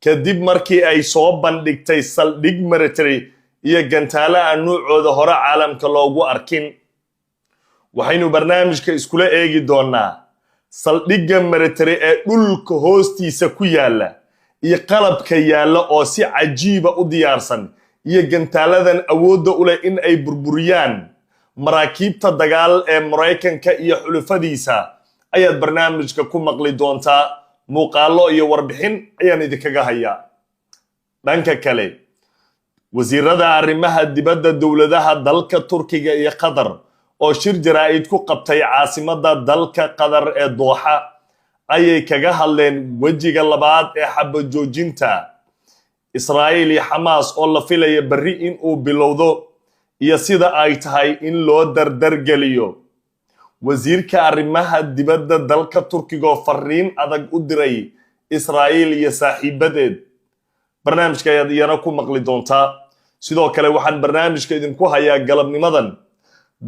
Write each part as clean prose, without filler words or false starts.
kadib markii ay soo bandhigtay saldhig military iyo gantaalo aan nuucooda hore caalamka loogu arkin. waxaynu barnaamijka iskula eegi doonaa saldhigga military ee dhulka hoostiisa ku yaala iyo qalabka yaala oo si cajiiba u diyaarsan iyo gantaaladan awoodda u leh in ay burburiyaan maraakiibta dagaal ee Mareykanka iyo xulufadiisa ayaad barnaamijka ku maqli doontaa. muuqaallo iyo warbixin ayaan idinkaga hayaa. dhanka kale, wasiirada arrimaha dibadda dowladaha dalka Turkiga iyo Qatar oo shir jaraa'id ku qabtay caasimadda dalka Qatar ee Dooxa ayay kaga hadleen wejiga labaad ee xabad joojinta Israa'iil iyo Xamaas oo la filayo berri in uu bilowdo iyo sida ay tahay in loo dardargeliyo. wasiirka arrimaha dibadda dalka Turkiga oo fariin adag u diray Israa'iil iyo saaxiibadeed. barnaamijka ayaad iyana ku maqli doontaa. sidoo kale waxaan barnaamijka idinku hayaa galabnimadan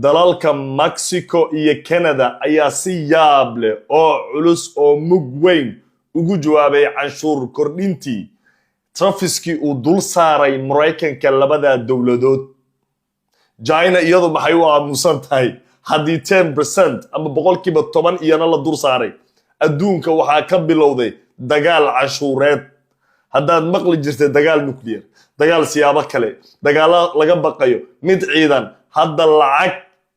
dalalka Mexico iyo Canada ayaa si yaab leh oo culus oo mug weyn ugu jawaabay canshuur kordhintii Trafiski uu dul saaray Mareykanka labada dowladood. China iyadu maxay u aamusan tahay haddii 10% ama 10% iyana la dul saaray. adduunka waxaa ka bilowday dagaal canshuureed. haddaad maqli jirtay dagaal nuclear, dagaal siyaabo kale, dagaalo laga baqayo, mid ciidan, hadda lacag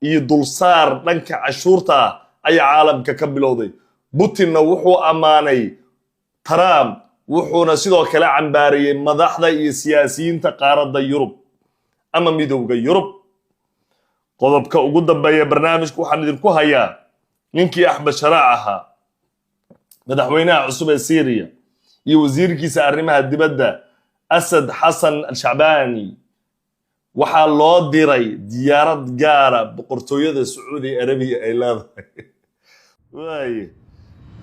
iyo dulsaar dhanka canshuurta ah ayaa caalamka ka bilowday. Putinna wuxuu ammaanay Trump, wuxuuna sidoo kale cambaariyey madaxda iyo siyaasiyiinta qaaradda Yurub ama midowga Yurub. qodobka ugu dambeeya barnaamijku waxaan idinku hayaa ninkii Axmed Sharaac ahaa madaxweynaha cusub ee Syria iyo wasiirkiisa arrimaha dibadda Asad Xasan al-Shacbaani waxaa loo diray diyaarad gaara boqortooyada Sacuudi Arabiya ay leedahay.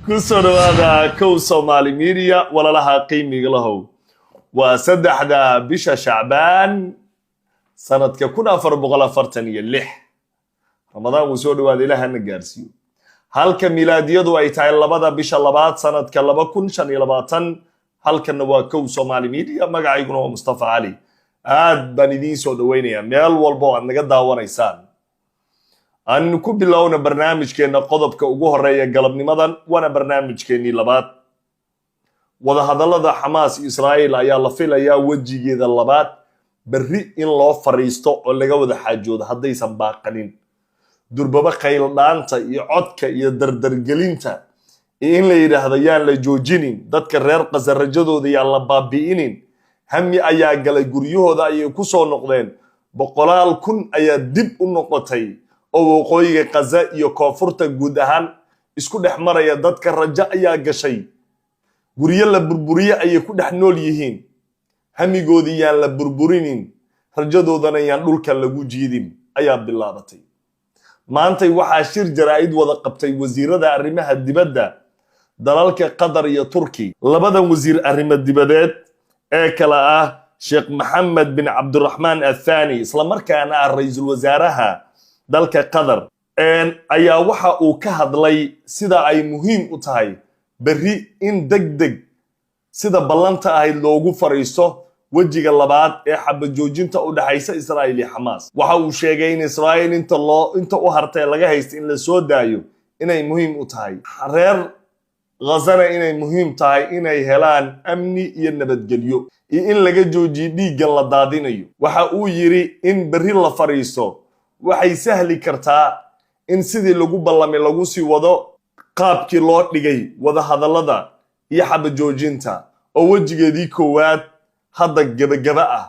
ku soo dhawaada kow Somali Media walalaha qiimiga lahow. waa 3 bisha Shacbaan sanadka 1446. Ramadaan wuu soo dhawaada Ilaahana gaarsiiyo. halka milaadiyadu ay tahay 2 bisha 2 sanadka 2025. halkana waa kow Somali Media. magacayguna waa Mustafa Cali. aad baan idiin soo dhaweynayaa meel walba aad naga daawanaysaan. aan ku bilowna barnaamijkeena qodobka ugu horeeya galabnimadan wana barnaamijkeeni labaad. wada hadallada Xamaas iyo Israa'iil ayaa la filayaa wajigeeda labaad berri in loo fariisto oo laga wada xaajoodo haddaysan baaqanin. durbaba qayldhaanta iyo codka iyo dardargelinta in la yiraahdo yaan la joojinin, dadka reer Gaza rajadooda yaan la baabi'inin. hami ayaa galay guryahooda ayay ku soo noqdeen. 100,000 ayaa dib u noqotay oo waqooyiga Gaza iyo koonfurta guud ahaan isku dhex maraya. dadka rajo ayaa gashay. guryo la burburiye ayay ku dhex nool yihiin. hamigoodii yaan la burburinin, rajadoodana yaan dhulka lagu jiidin ayaa bilaabatay. maantay waxaa shir jaraa'id wada qabtay wasiirada arrimaha dibadda dalalka Qatar iyo Turki. labadan wasiir arrimo dibadeed ee kala ah Sheikh Mohammed bin Abdulrahman Al-Thani isla markaana ah ra'iisul wasaaraha dalka Qatar ayaa waxa uu ka hadlay sida ay muhiim u tahay berri in degdeg sida ballanta ahayd loogu fariisto wejiga labaad ee xabad joojinta u dhaxaysa Israa'iil iyo Xamaas. waxa uu sheegay in Israa'iil inta u hartay laga haysto in la soo daayo inay muhiim u tahay. reer Gazana inay muhiim tahay inay helaan amni iyo nabadgelyo iyo in laga joojiyo dhiigga la daadinayo. waxa uu yiri in berri la fariisto waxay sahli kartaa in sidii lagu ballamay lagu sii wado qaabkii loo dhigay wada hadallada iyo xabad joojinta oo wejigeedii koowaad hadda gabagaba ah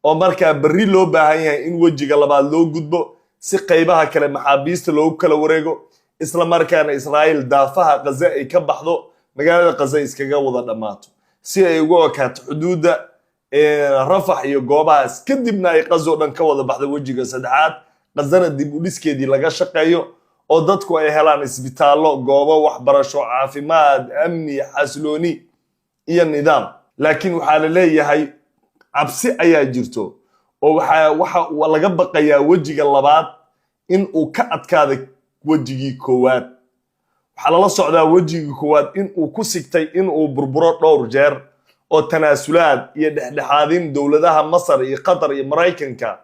oo markaa berri loo baahan yahay in wejiga labaad loo gudbo si qaybaha kale maxaabiista loogu kala wareego isla markaana Israa'iil daafaha Gaza ay ka baxdo magaalada Gaza iskaga wada dhamaato si ay ugu okaato xuduudda Rafah iyo goobahaas kadibna ay Gaza oo dhan ka wada baxdo wejiga saddexaad. Gazana dib u dhiskeedii laga shaqeeyo oo dadku ay helaan isbitaallo, goobo waxbarasho, caafimaad, amni, xasilooni iyo nidaam. laakiin waxaa la leeyahay cabsi ayaa jirto oo waxa laga baqayaa wejiga labaad in uu ka adkaado wejigii koowaad. waxaa lala socdaa wejigii koowaad in uu ku sigtay in uu burburo dhowr jeer oo tanaasulaad iyo dhexdhexaadin dowladaha Masar iyo Qatar iyo Mareykanka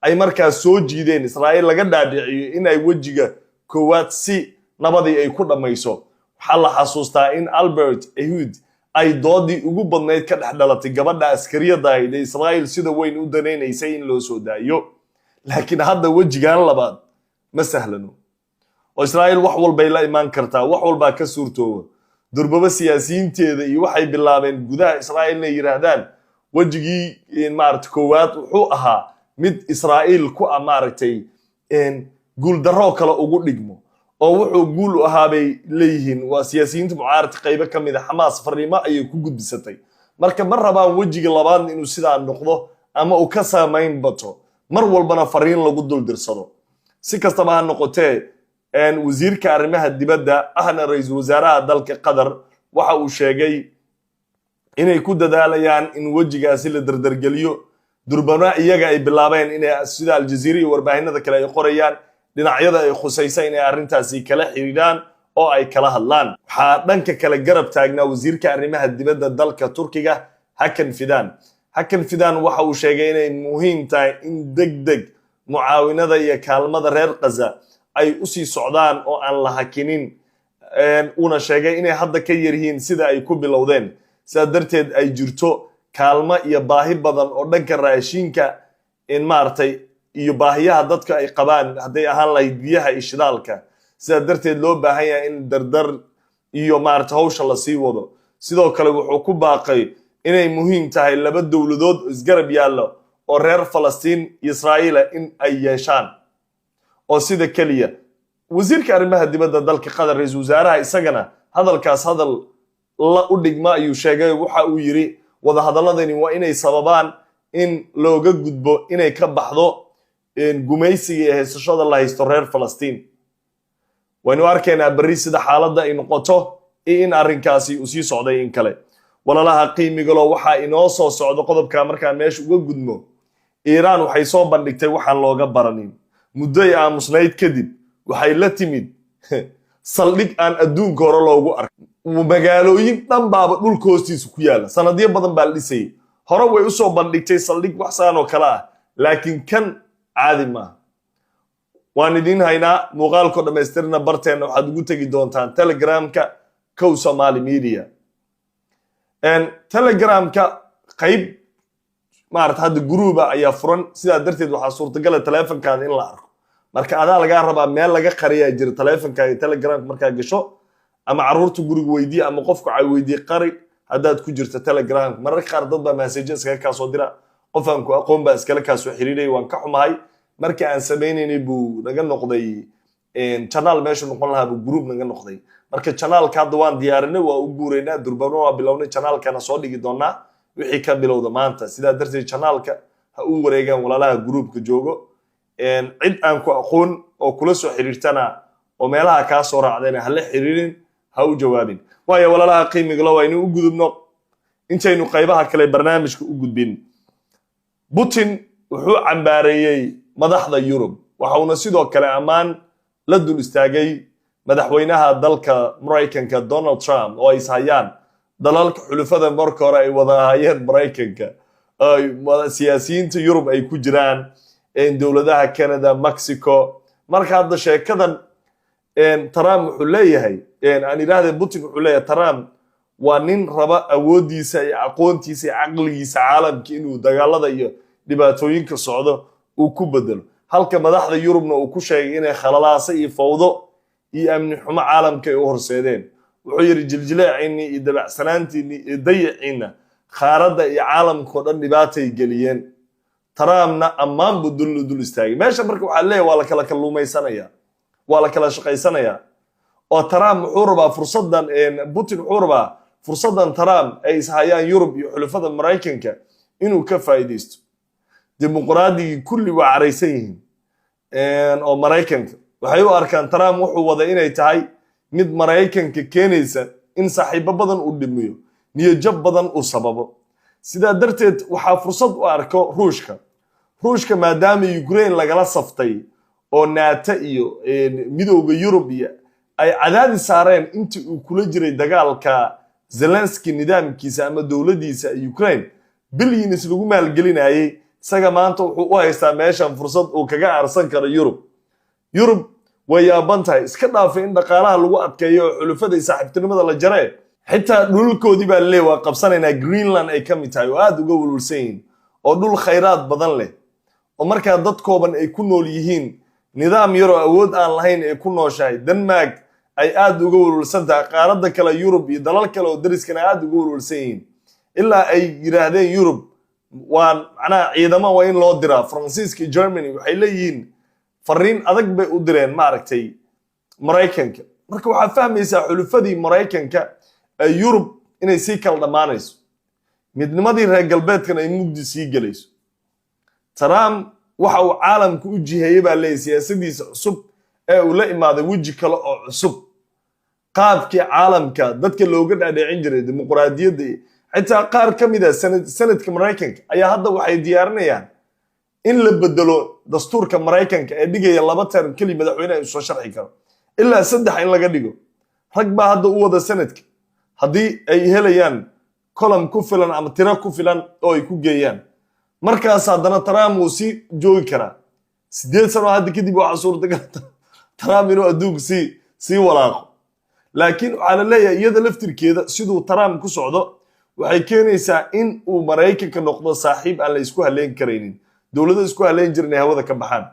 ay markaas soo jiideen Israa'iil laga dhaadhiciyo in ay wajiga koowaad si nabadii ay ku dhamayso. waxaa la xasuustaa in Albert Ehud ay doodii ugu badnayd ka dhex dhalatay gabadha askariyada ahayd ee Israa'iil sida weyn u danaynaysay in loo soo daayo. laakiin hadda wajigan labaad ma sahlano oo Israa'iil wax walba ay la imaan kartaa, wax walba ka suurtooba. durbaba siyaasiyiinteeda iyo waxay bilaabeen gudaha Israa'iil inay yiraahdaan wajigii maaragtay koowaad wuxuu ahaa mid Israa'iil ku maaragtay guul darro kale ugu dhigmo oo wuxuu guul u ahaabay leeyihiin waa siyaasiyiinta mucaaradka qayb ka mid ah Xamaas fariimo ay ku gudbisatay. marka ma rabaan wajiga labaad inuu sidaa noqdo ama uu ka saameyn bato, mar walbana fariin lagu dul dirsado. si kastaba ha noqotee wasiirka arrimaha dibadda ahna ra'iisul wasaaraha dalka Qatar waxa uu sheegay inay ku dadaalayaan in wajigaasi la dardargeliyo. durbana iyaga ay bilaabeen inay sida Al Jazeera iyo warbaahinada kale ay qorayaan dhinacyada ay khusaysan inay arrintaasi kala xiriiraan oo ay kala hadlaan. waxaa dhanka kale garab taagnaa wasiirka arrimaha dibadda dalka Turkiga Hakan Fidan. Hakan Fidan waxa uu sheegay inay muhiim tahay in degdeg mucaawinada iyo kaalmada reer Gaza ay u sii socdaan oo aan la hakinin. una sheegay inay hadda ka yaryihiin sida ay ku bilowdeen, sida darteed ay jirto kaalmo iyo baahi badan oo dhanka raashinka in maartay iyo baahiyaha dadka ay qabaan haday ahaan lahayd biyaha iyo shidaalka. sida darteed loo baahan yahay in dardar iyo maartay hawsha la sii wado. sidoo kale wuxuu ku baaqay inay muhiim tahay laba dowladood isgarab yaallo oo reer Falastiin iyo Israa'iil in ay yeeshaan oo sida kaliya. wasiirka arrimaha dibadda dalka Qatar ra'iisul wasaaraha isagana hadalkaas hadal la u dhigma ayuu sheegay. waxa uu yiri wada hadaladani waa inay sababaan in looga gudbo inay ka baxdo gumaysiga ee heesashada la haysto reer Falastiin. waynu arkaynaa bari sida xaaladda ay noqoto in arrinkaasi uu sii socday in kale. walalaha qiimiga loo waxa inoo soo socdo qodobka markaa meesha uga gudmo. Iiraan waxay soo bandhigtay waxaan looga baranin muddo ay aamusnayd kadib waxay la timid saldhig aan adduunka hore loogu arkin. magaalooyin dhan baaba dhulka hoostiisa ku yaala, sanadyo badan baa la dhisayay. hore way u soo bandhigtay saldhig wax saan oo kale ah, laakiin kan caadi maaha. waan idin haynaa muuqaalko dhamaystirna barteena waxaad ugu tegi doontaan Telegramka Kow Somali Media. Telegramka qayb maarta hadda gruuba ayaa furan, sidaa darteed waxaa suurtagal ah taleefankaada in la arko. marka adaa laga rabaa meel laga qariyaa jira taleefankaaga Telegramka markaa gasho, ama caruurta guriga weydii ama qofka ay weydii qari haddaad ku jirto Telegramka. mararka qaar dad baa message iskaga ka soo dira, qof aan ku aqoon baa iskala ka soo xiriiray. waan ka xumahay markii aan sameeynay buu naga noqday channel meesha noqon lahaa buu group naga noqday. marka channelka hadda waan diyaarinay, waa u guureynaa, durbano waa bilownay, channelkana soo dhigi doonaa wixii ka bilowda maanta. sidaa darteed channelka ha u wareegaan walaalaha groupka joogo. cid aan ku aqoon oo kula soo xiriirtana oo meelaha ka soo raacdayna hala xiriirin, ha u jawaabin. waayo walaalaha qiimiga loo waynu u gudubno intaynu qaybaha kale barnaamijka u gudbin. Putin wuxuu cambaareeyay madaxda Yurub, waxauna sidoo kale ammaan la dul istaagay madaxweynaha dalka Mareykanka Donald Trump oo ay hayaan dalalka xulufada marka hore ay wada hayeen Mareykanka. siyaasiyiinta Yurub ay ku jiraan dowladaha Canada, Mexico. marka hadda sheekadan Trump wuxuu leeyahay aan yiraahdo Putin wuxuu leeyahay Trump waa nin raba awoodiisa iyo aqoontiisa iyo caqligiisa caalamka inuu dagaalada iyo dhibaatooyinka socdo uu ku bedelo, halka madaxda Yurubna uu ku sheegay inay khalalaasa iyo fawdo iyo amni xumo caalamka ay u horseedeen. wuxuu yiri jiljileecini iyo dabacsanaantiini iyo dayiciina khaaradda iyo caalamka oo dhan dhibaatay geliyeen. Trumpna ammaan buu dul istaagay. meesha marka waxaa leeyahay waa la kala kalluumaysanaya, waa la kala shaqaysanaya. oo Trump wuxuu rabaa fursadan Putin wuxuu rabaa fursadan Trump ay ishayaan Yurub iyo xulafada Mareykanka inuu ka faa'iideysto. dimuqraadiga kulli waa careysan yihiin oo Mareykanka waxay u arkaan Trump wuxuu wada inay tahay mid Mareykanka keenaysa in saaxiibo badan uu dhimiyo, niyo jab badan uu sababo. sidaa darteed waxaa fursad u arko Ruushka maadaama Ukraine lagala saftay oo NATO iyo midowga Yurub ay cadaadis saareen intii uu kula jiray dagaalka Zelensky nidaamkiisa ama dowladiisa Ukraine billions lagu maalgelinayay isaga maanta wuxuu u haystaa meeshan fursad uu kaga aarsan karo Yurub way yaaban tahay iska dhaafay in dhaqaalaha lagu adkeeyo xulufada saaxiibtinimada la jaray xitaa dhulkoodii baa leeyahay qabsanaynaa Greenland ay ka mid tahay oo aad uga walwalsan oo dhul khayraad badan leh oo markaa dad kooban ay ku nool yihiin nidaam yar oo awood aan lahayn ee ku nooshahay Denmark ay aad uga walwalsan tahay qaaradda kale Yurub iyo dalal kale oo dariskana aad uga walwalsan yihiin ilaa ay yiraahdeen Yurub waan macnaa ciidamo waa in loo diraa Faransiiska Germany waxay leeyihiin fariin adag bay u direen maaragtay Mareykanka marka waxa fahmaysaa xulufadii Mareykanka ee Yurub inay si kala dhamaanayso midnimadii reer galbeedkan ay mugdi sii galayso Trump waxa uu caalamku u jiheeyay baa leeyahay siyaasadiisa cusub ee uu la imaaday waji kale oo cusub qaabkii caalamka dadka looga dhaadhicin jiray dimuqraadiyadda xitaa qaar ka mid ah sanadka Mareykanka ayaa hadda waxay diyaarinayaan in la bedelo dastuurka Mareykanka ee dhigaya 2 term kali madaxweyne ay soo sharxi karo ilaa 3 in laga dhigo rag baa hadda u wada sanadka haddii ay helayaan kolam ku filan ama tiro ku filan oo ay ku geeyaan markaas haddana Trump uu si joogi karaa 8 sano hadda kadib waxa suurtagal Trump inuu adduunka si walaaqo laakiin waxa la leeyahay iyada laftirkeeda sidoo Trump ku socdo waxay keenaysaa in uu Mareykanka noqdo saaxiib aan la isku haleyn kareynin dawladda isku haleyn jirnay hawada ka baxaan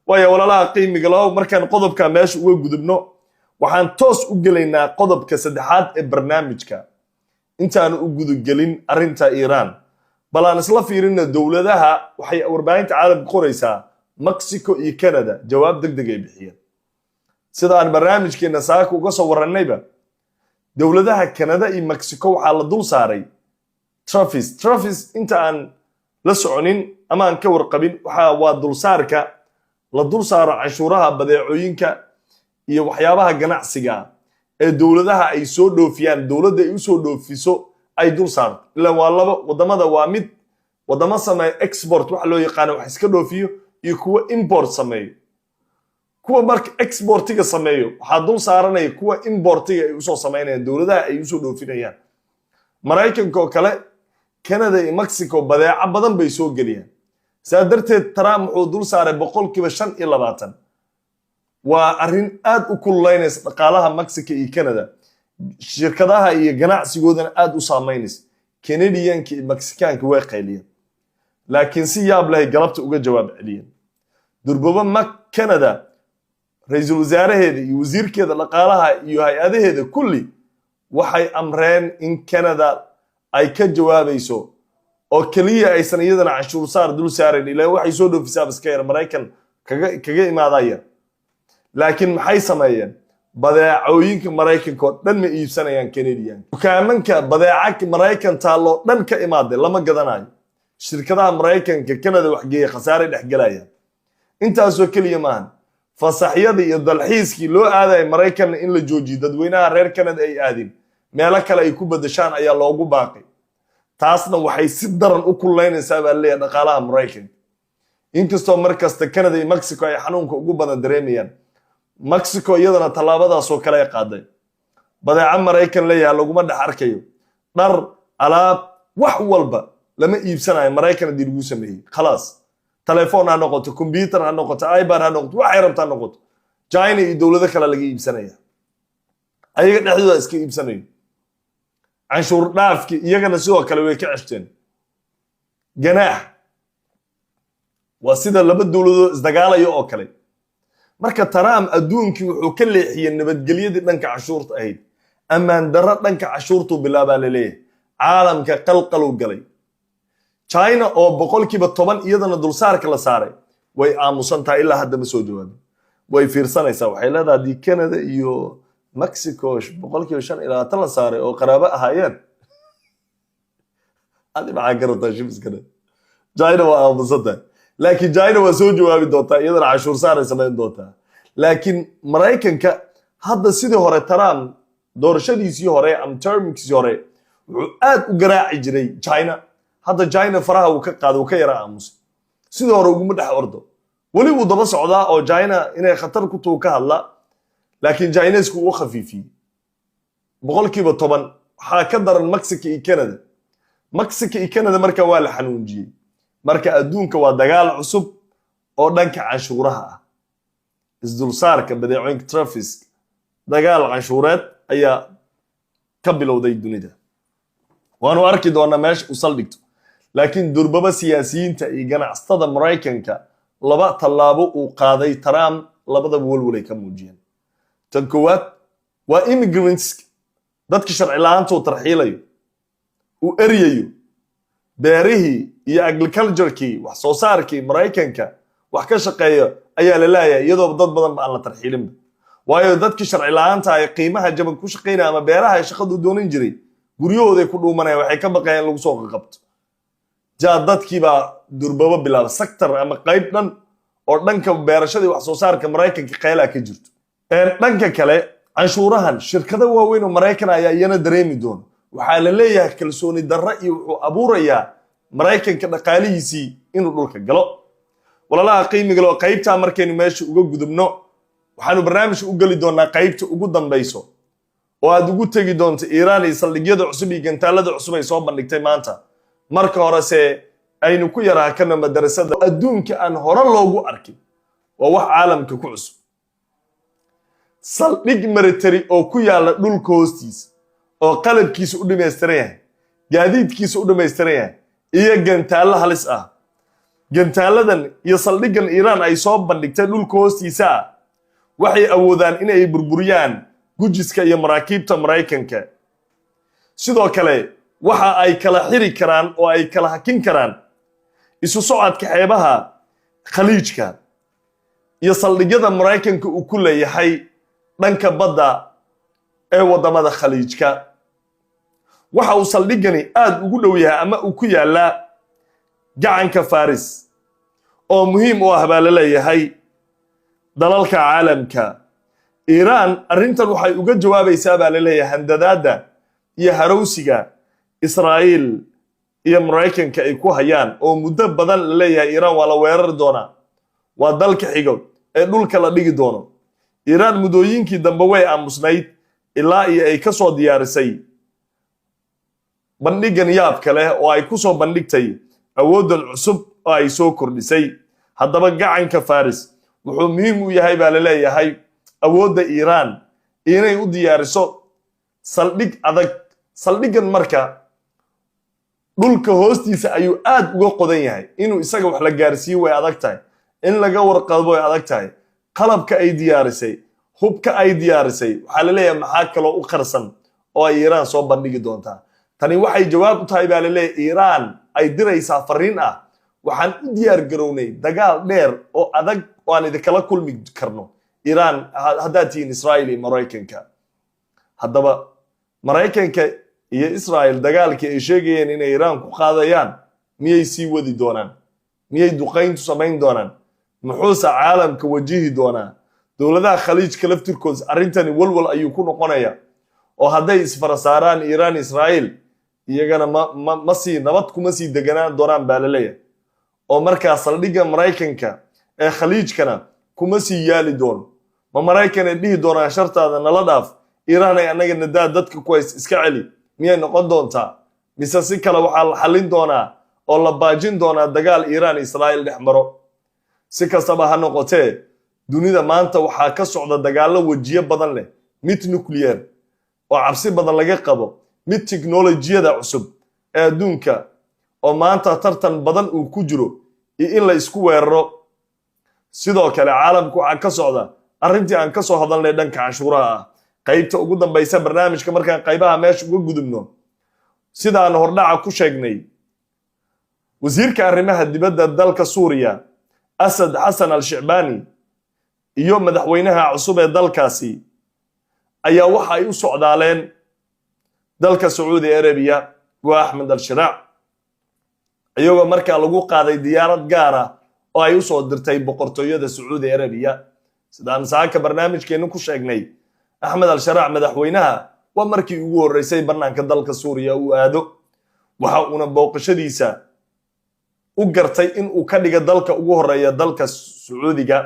waayo walaalaha qiimiga loo markaan qodobka meesha uga gudubno waxaan toos u gelaynaa qodobka saddexaad ee barnaamijka intaan u gudagelin arinta Iran balaan isla fiirina dawladaha waxay warbaahinta caalamka qoraysaa Mexico iyo Canada jawaab degdeg ay bixiyeen sida aan barnaamijkeena saaka uga soo waranayba dawladaha Canada iyo Mexico waxa la dul saaray Travis inta aan la soconin ama aan ka warqabin waxa waa dul saarka la dul saaro cashuuraha badeecooyinka iyo waxyaabaha ganacsiga ee dawladaha ay soo dhoofiyaan dawladda ay u soo dhoofiso ay dul saarto ilaa waa laba wadamada waa mid wadamo sameeyo export waxa loo yaqaan wax iska dhoofiyo iyo kuwa import sameeyo kuwa marka exportiga sameeyo waxa dul saaranay kuwa importiga ay u soo sameeyaan dawladaha ay u soo dhoofinayaan Mareykanka kale Canada iyo Mexico badeeco badan bay soo galiyaan saadarteed Trump wuxuu dul saaray 25% waa arin aad u kululaynaysa dhaqaalaha Mexico iyo Canada shirkadaha iyo ganacsigoodana aad u saameynaysa Canadianka iyo Mexicaanka way qayliyeen laakiin si yaab leh galabta uga jawaab celiyeen durbaba Canada ra'iisul wasaaraheeda iyo wasiirkeeda dhaqaalaha iyo hay'adaheeda kulli waxay amreen in Canada ay ka jawaabayso oo kaliya aysan iyadana cashuur saar dul saareen ilaa waxay soo dhoofisaa baskayr Mareykan kaga imaadaya laakiin maxay sameeyeen badeecooyinka Mareykanka oo dhan ma iibsanayaan Canadian dukaamanka badeeca Mareykan taalo dhan ka imaaday lama gadanayo shirkadaha Mareykanka Canada wax geeyay khasaare dhex galaya intaas oo kaliya maahan fasaxyada iyo dalxiiskii loo aaday Mareykan in la joojiyo dadweynaha reer Canada ay aadin meelo kale ay ku badashaan ayaa loogu baaqay taasna waxay si daran u kulaynaysaa baa leeyahay dhaqaalaha Mareykanka inkastoo markasta Canada iyo Mexico ay xanuunka ugu badan dareemayaan Mexico iyadana talaabadaas oo kale ay qaaday badeeca Mareykan leeyahay laguma dhax arkayo dhar alaab wax walba lama iibsanayo Mareykan dib ugu sameeyay khalaas telefoon ha noqoto computer ha noqoto iPad ha noqoto wax ay rabtaa noqoto China iyo dawlado kale laga iibsanaya ayaga dhexdooda iska iibsanayo canshuur dhaafki iyagana sidoo kale way ka ceshteen ganaax waa sida laba dawladood isdagaalayo oo kale marka Trump adduunkii wuxuu ka leexiyay nabadgelyadii dhanka cashuurta ahayd amaan darro dhanka cashuurtu bilaabaa leeyahay caalamka qalqal u galay China oo 10% iyadana dulsaarka la saaray way aamusan tahay ilaa hadda ma soo jawaabin way fiirsanaysaa waxay leedahay Canada iyo Mexico 5% ilaa 10 la saaray oo qaraabo ahaayeen adi ma garata shibskana China waa aamusan tahay laakiin China waa soo jawaabi doontaa iyadana cashuur saaray sameyn doontaa laakiin Mareykanka hadda sidii hore Trump doorashadiisii hore am termkiisii hore wuxuu aad u garaaci jiray China hadda China faraha uu ka qaado ka yara aamus sidoo hore ugu madax ordo wali uu daba socdaa oo China inay khatar ku tuu ka hadla laakiin China isku u khafiifiyay 10% حاكدر المكسيك إي كندا مكسيك إي كندا مركا والا حنونجي مركا أدونك ودقال عصب أو دانك عشورها إزدول سارك بديعوينك ترافيس دقال عشورات أيا كبلو دي الدنيا وأنا أركض وأنا ماشي وصلدكتو لكن دربابا سياسيين تأيجانا أصطاد مرايكنكا لبا طلابو وقاضي ترام لبدا بولولي كموجين تنكوات وإيميغرينتس دادك شرعي لانتو ترحيليو وإريايو باريهي يا أجلكالجركي وحصوصاركي مرايكنكا وحكا شقايا أيا للايا يدو بداد بدن بأن لا ترحيلين وايو دادك شرعي لانتا قيمها جبن كو شقينا أما بيراها يشقدو دونين جري قريو دي كلو منايا وحي كبقايا لو سوق قبط جاء dadkii baa durbaba bilaabay sector ama qayb dhan oo dhanka beerashada wax soo saarka Mareykanka qeyla ka jirto dhanka kale canshuurahan shirkada waaweyn oo Mareykan ayaa iyana dareemi doon waxa la leeyahay kalsooni darro iyo wuxuu abuurayaa Mareykanka dhaqaalihiisii inuu dhulka galo walaalaha qiimiga loo qaybta markaynu meesha uga gudubno waxaanu barnaamij u gali doonaa qaybta ugu dambayso oo aad ugu tagi doonto Iiraan iyo saldhigyada cusub iyo gantaalada cusub ay soo bandhigtay maanta marka hore se aynu ku yaraa kana madrasada adduunka aan hore loogu arkin waa wax caalamka ku cusub saldhig military oo ku yaala dhulka hoostiisa oo qalabkiisa u dhameystiran yahay gaadiidkiisa u dhameystiran yahay iyo gantaalo halis ah gantaaladan iyo saldhigan Iiraan ay soo bandhigtay dhulka hoostiisa waxay awoodaan in ay burburiyaan gujiska iyo maraakiibta Mareykanka sidoo kale waxa ay kala xiri karaan oo ay kala hakin karaan isu socodka xeebaha khaliijka iyo saldhigyada Mareykanka uu ku leeyahay dhanka badda ee wadamada khaliijka waxa uu saldhigani aad ugu dhow yahay ama uu ku yaala gacanka Faris oo muhiim u ah baa la leeyahay dalalka caalamka Iiraan arrintan waxay uga jawaabaysaa baa la leeyahay handadaada iyo harowsiga Israel iyo Mareykanka ay ku hayaan oo muddo badan la leeyahay Iiraan waa la weerar doona waa dalka xigo ee dhulka la dhigi doono Iiraan mudooyinkii dambe way aamusnayd ilaa ay ka soo diyaarisay bandhigan yaab kale oo ay ku soo bandhigtay awoodan cusub oo ay soo kordhisay haddaba gacanka Faris wuxuu muhiim u yahay baa la leeyahay awoodda Iiraan inay u diyaariso saldhig adag saldhigan marka dhulka hoostiisa ayuu aad uga qodan yahay inuu isaga wax la gaarsiiyo way adag tahay in laga warqabo way adag tahay qalabka ay diyaarisay hubka ay diyaarisay waxa la leeyahay maxaa kale u qarsan oo ay Iiraan soo bandhigi doontaa tani waxay jawaab u tahay baa la leeyahay Iiraan ay diraysaa fariin ah waxaan u diyaar garownay dagaal dheer oo adag oo aan idin kulmi karno Iiraan hadaatiin Israel iyo Mareykanka haddaba Mareykanka iyo Israel dagaalkii ay sheegayeen in Iiraan ku qaadayaan miyay sii wadi doonaan miyay duqayntu samayn doonaan muxuusa caalamka wajihi doonaa dowladaha khaliijka laftirkooda arrintani walwal ayuu ku noqonayaa oo hadday isfarasaaraan Iiraan Israel iyagana ma sii nabad kuma sii deganaan doonaan baa la leeyahay oo markaa saldhigga Mareykanka ee khaliijkana kuma sii yaali doono ma Mareykan ay dhihi doonaan shartaada nala dhaaf Iiraan ay anaga nadaa dadka ku iska celi miyay noqon doontaa mise si kale waxaa la xalin doonaa oo la baajin doonaa dagaal Iiraan Israel dhex maro si kastaba ha noqotee dunida maanta waxaa ka socda dagaalo wajiyo badan leh mid nuclear oo cabsi badan laga qabo mid teknolojiyada cusub ee adduunka oo maanta tartan badan uu ku jiro iyo in la isku weeraro sidoo kale caalamku waxaa ka socda arrintii aan ka soo hadalnay dhanka canshuuraha ah qaybta ugu dambaysa barnaamijka markaan qaybaha meesha uga gudubno sidaan hordhaca ku sheegnay wasiirka arrimaha dibadda dalka Suuriya Asad Hassan al-Shicbani iyo madaxweynaha cusub ee dalkaasi ayaa waxa ay u socdaaleen dalka Saudi Arabia waa Ahmed al-Shiraac ayagoo markaa lagu qaaday diyaarad gaar ah oo ay u soo dirtay boqortooyada Saudi Arabia sidaan saaka barnaamijkeenu ku sheegnay Ahmed al-Shiraac madaxweynaha waa markii ugu horeysay barnaamijka dalka Suuriya uu aado waxa uuna booqashadiisa u gartay in uu ka dhigo dalka ugu horeeya dalka Sacuudiga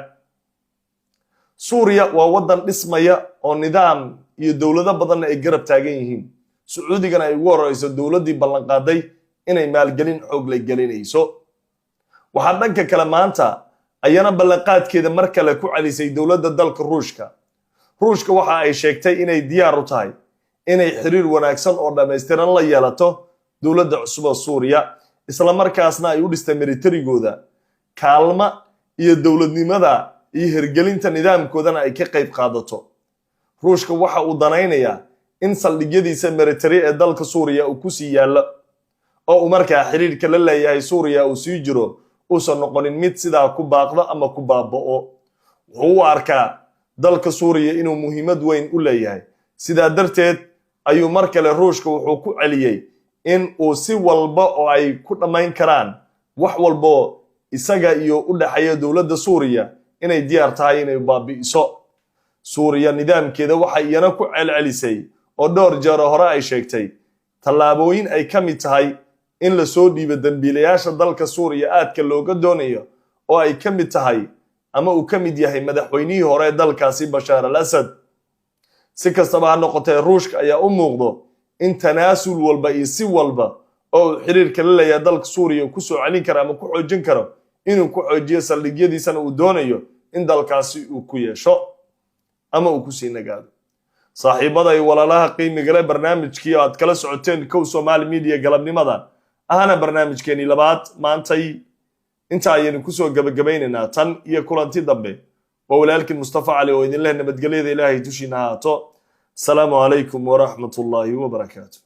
Suuriya waa wadan dhismaya oo nidaam iyo dawlado badan ay garab taagan yihiin sacuudigana ay ugu horeyso dowladdii ballanqaaday inay maalgelin xoog lay gelinayso. waxaa dhanka kale maanta ayana ballanqaadkeeda mar kale ku celisay dowladda dalka ruushka waxa ay sheegtay inay diyaar u tahay inay xiriir wanaagsan oo dhammaystiran la yeelato dowladda cusub ee Suuriya, isla markaasna ay u dhistay militarigooda kaalma iyo dowladnimada iyo hirgelinta nidaamkoodana ay ka qayb qaadato. ruushka waxa uu danaynayaa in saldhigyadiisa military ee dalka Suuriya uu ku sii yaalo oo uu markaa xiriirka la leeyahay Suuriya uu sii jiro uusan noqonin mid sidaa ku baaqdo ama ku baaba'o. wuxuu u arkaa dalka Suuriya inuu muhiimad weyn u leeyahay, sidaa darteed ayuu mar kale ruushka wuxuu ku celiyay in uu si walba oo ay ku dhamayn karaan wax walba isaga iyo u dhaxaya dowladda Suuriya inay diyaar tahay inay baabi'iso. Suuriya nidaamkeeda waxa iyana ku celcelisay oo dhowr jeer hore ay sheegtay tallaabooyin ay ka mid tahay in la soo dhiibo dambiilayaasha dalka Suuriya aadka looga doonayo oo ay ka mid tahay ama uu ka mid yahay madaxweynihii hore dalkaasi Bashar al-Assad. si kastaba ha noqotee ruushka ayaa u muuqdo in tanaasul walba iyo si walba oo xiriirka la leeyahay dalka Suuriya ku soo celin karo ama ku xoojin karo inuu ku xoojiyo saldhigyadiisana uu doonayo in dalkaasi uu ku yeesho ama uu ku sii nagaado. saaxiibada iyo walaalaha qiimiga leh barnaamijkii aad kala socoteen Kow Somali Media galabnimadan ahana barnaamijkeeni labaad maantay inta ayaynu ku soo gabagabaynaynaa tan iyo kulanti dambe. وولكن مصطفى علي وإذن الله نبتقليذ إلهي تشينها. السلام عليكم ورحمة الله وبركاته.